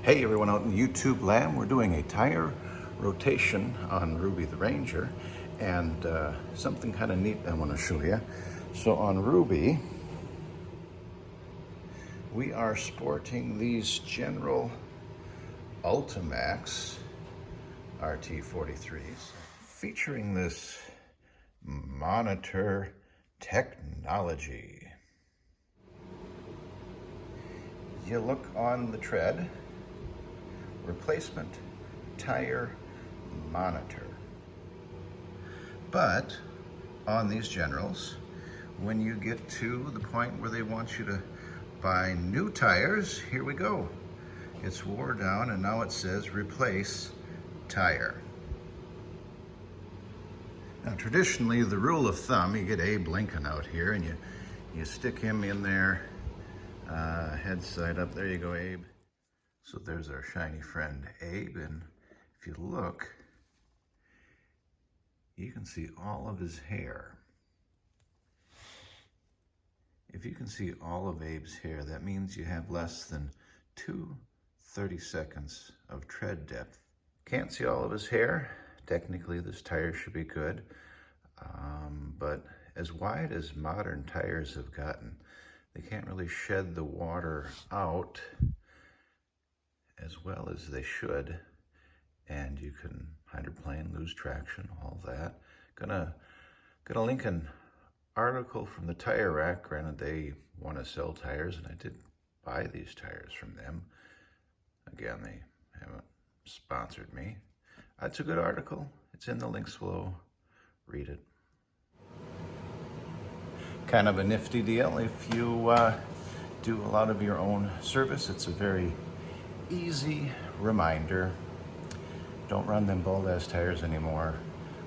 Hey everyone out in YouTube land, we're doing a tire rotation on Ruby the Ranger, and something kind of neat I want to show you. So on Ruby, we are sporting these General Ultimax RT43s featuring this monitor technology. You look on the tread, replacement tire monitor. But on these Generals, when you get to the point where they want you to buy new tires, here we go. It's wore down and now it says replace tire. Now traditionally, the rule of thumb, you get Abe Lincoln out here and you stick him in there, head side up. There you go, Abe. So there's our shiny friend Abe, and if you look, you can see all of his hair. If you can see all of Abe's hair, that means you have less than 2/30 seconds of tread depth. Can't see all of his hair. Technically, this tire should be good, but as wide as modern tires have gotten, they can't really shed the water out as well as they should, and you can hydroplane, lose traction, all that. Gonna link an article from the Tyre Rack. Granted, they want to sell tires, and I did buy these tires from them. Again, they haven't sponsored me. It's a good article. It's in the links below. Read it. Kind of a nifty deal if you do a lot of your own service. It's a very easy reminder. Don't run them bald-ass tires anymore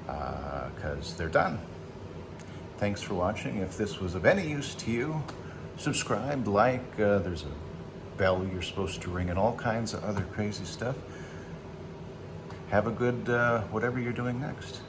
because they're done. Thanks for watching. If this was of any use to you, subscribe, like, there's a bell you're supposed to ring and all kinds of other crazy stuff. Have a good whatever you're doing next.